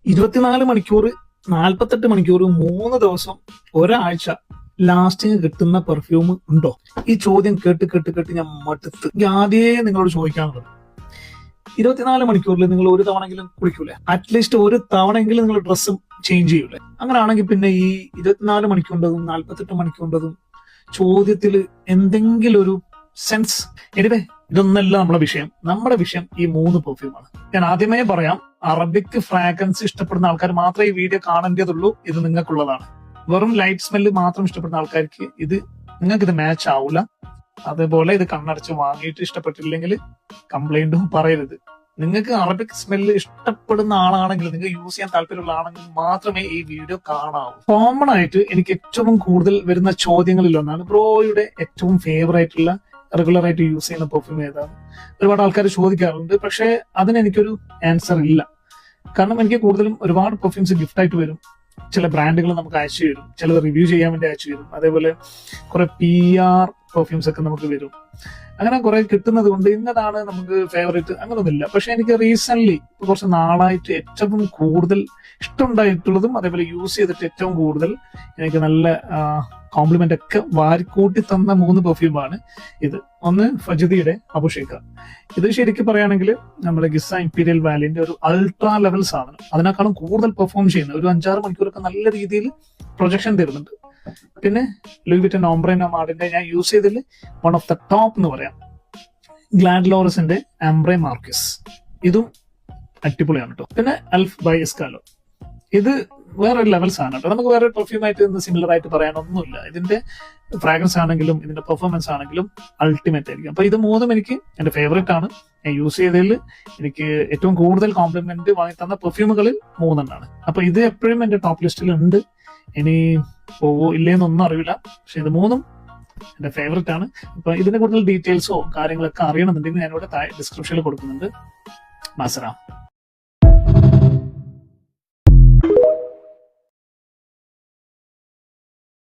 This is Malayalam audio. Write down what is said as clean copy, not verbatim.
24 മണിക്കൂർ, 48 മണിക്കൂർ, 3 ദിവസം, ഒരാഴ്ച ലാസ്റ്റിങ് കിട്ടുന്ന പെർഫ്യൂം ഉണ്ടോ? ഈ ചോദ്യം കേട്ട് ഞാൻ മടുത്ത്. ആദ്യമേ നിങ്ങളോട് ചോദിക്കാനുള്ളത്, 24 മണിക്കൂറിൽ നിങ്ങൾ ഒരു തവണെങ്കിലും കുളിക്കൂലേ? അറ്റ്ലീസ്റ്റ് ഒരു തവണെങ്കിലും നിങ്ങൾ ഡ്രസ്സ് ചേഞ്ച് ചെയ്യൂലേ? അങ്ങനെയാണെങ്കിൽ പിന്നെ ഈ 24 മണിക്കൂറിൻ്റെതും 48 മണിക്കൂറിൻ്റെതും ചോദ്യത്തിൽ എന്തെങ്കിലും ഒരു സെൻസ്? എനിവേ, ഇതൊന്നല്ല നമ്മുടെ വിഷയം. നമ്മുടെ വിഷയം ഈ 3 പെർഫ്യൂമാണ്. ഞാൻ ആദ്യമേ പറയാം, അറബിക് ഫ്രാഗ്രൻസ് ഇഷ്ടപ്പെടുന്ന ആൾക്കാർ മാത്രമേ ഈ വീഡിയോ കാണേണ്ടതുള്ളൂ. ഇത് നിങ്ങൾക്കുള്ളതാണ്. വെറും ലൈറ്റ് സ്മെല്ല് മാത്രം ഇഷ്ടപ്പെടുന്ന ആൾക്കാർക്ക് നിങ്ങൾക്ക് ഇത് മാച്ച് ആവൂല. അതേപോലെ ഇത് കണ്ണടച്ച് വാങ്ങിയിട്ട് ഇഷ്ടപ്പെട്ടില്ലെങ്കിൽ കംപ്ലൈന്റും പറയരുത്. നിങ്ങൾക്ക് അറബിക് സ്മെല്ല് ഇഷ്ടപ്പെടുന്ന ആളാണെങ്കിൽ, നിങ്ങൾക്ക് യൂസ് ചെയ്യാൻ താല്പര്യമുള്ള ആണെങ്കിൽ മാത്രമേ ഈ വീഡിയോ കാണാവൂ. കോമൺ ആയിട്ട് എനിക്ക് ഏറ്റവും കൂടുതൽ വരുന്ന ചോദ്യങ്ങളിൽ ഒന്നാണ്, ബ്രോയുടെ ഏറ്റവും ഫേവറേറ്റുള്ള റെഗുലർ ആയിട്ട് യൂസ് ചെയ്യുന്ന പെർഫ്യൂം ഏതാണ്? ഒരുപാട് ആൾക്കാർ ചോദിക്കാറുണ്ട്. പക്ഷെ അതിന് എനിക്കൊരു ആൻസർ ഇല്ല. കാരണം എനിക്ക് കൂടുതലും ഒരുപാട് പെർഫ്യൂംസ് ഗിഫ്റ്റ് ആയിട്ട് വരും. ചില ബ്രാൻഡുകൾ നമുക്ക് അയച്ചു തരും, ചിലത് റിവ്യൂ ചെയ്യാൻ വേണ്ടി അയച്ചു തരും. അതേപോലെ കുറെ PR പെർഫ്യൂംസ് ഒക്കെ നമുക്ക് വരും. അങ്ങനെ കുറെ കിട്ടുന്നത് കൊണ്ട് ഇന്നതാണ് നമുക്ക് ഫേവറേറ്റ് അങ്ങനൊന്നുമില്ല. പക്ഷെ എനിക്ക് റീസെന്റ് കുറച്ച് നാളായിട്ട് ഏറ്റവും കൂടുതൽ ഇഷ്ടമുണ്ടായിട്ടുള്ളതും അതേപോലെ യൂസ് ചെയ്തിട്ട് ഏറ്റവും കൂടുതൽ എനിക്ക് നല്ല കോംപ്ലിമെന്റ് ഒക്കെ വാരിക്കൂട്ടി തന്ന 3 പെർഫ്യൂമാണ് ഇത്. ഒന്ന് ഫജദിയുടെ അബുഷേഖ. ഇത് ശരിക്കും പറയുകയാണെങ്കിൽ നമ്മുടെ ഗിസ ഇംപീരിയൽ വാലിന്റെ ഒരു അൾട്രാ ലെവൽ സാധനം. അതിനേക്കാളും കൂടുതൽ പെർഫോം ചെയ്യുന്ന, ഒരു 5-6 മണിക്കൂറൊക്കെ നല്ല രീതിയിൽ പ്രൊജക്ഷൻ തരുന്നുണ്ട്. പിന്നെ ലൂയി വിറ്റൻ ഓംബ്രെ നോമാഡിന്റെ ഞാൻ യൂസ് ചെയ്തതിൽ വൺ ഓഫ് ദ ടോപ്പ് എന്ന് പറയാം, ഗ്ലാഡ് ലോറസിന്റെ ആംബ്രെ മാർക്കസ്. ഇതും അടിപൊളിയാണ് കേട്ടോ. പിന്നെ അൽഫ് ബൈ എസ്കാലോ. ഇത് വേറൊരു ലെവൽ സാധനം കേട്ടോ. നമുക്ക് വേറെ പെർഫ്യൂമായിട്ട് സിമിലർ ആയിട്ട് പറയാനൊന്നുമില്ല. ഇതിന്റെ ഫ്രാഗ്രൻസ് ആണെങ്കിലും ഇതിന്റെ പെർഫോമൻസ് ആണെങ്കിലും അൾട്ടിമേറ്റ് ആയിരിക്കും. അപ്പൊ ഇത് 3ഉം എനിക്ക് എന്റെ ഫേവറേറ്റ് ആണ്. ഞാൻ യൂസ് ചെയ്തതിൽ എനിക്ക് ഏറ്റവും കൂടുതൽ കോംപ്ലിമെന്റ് വാങ്ങി തന്ന പെർഫ്യൂമുകളിൽ 3 അപ്പൊ ഇത് എപ്പോഴും എന്റെ ടോപ്പ് ലിസ്റ്റിൽ ഉണ്ട്. ഇനി പോവോ ഇല്ലേന്നൊന്നും അറിയില്ല. പക്ഷെ ഇത് 3ഉം എന്റെ ഫേവറേറ്റ് ആണ്. അപ്പൊ ഇതിന്റെ കൂടുതൽ ഡീറ്റെയിൽസോ കാര്യങ്ങളൊക്കെ അറിയണമെന്നുണ്ടെങ്കിൽ ഞാനിവിടെ ഡിസ്ക്രിപ്ഷനിൽ കൊടുക്കുന്നുണ്ട്. മാസറാം.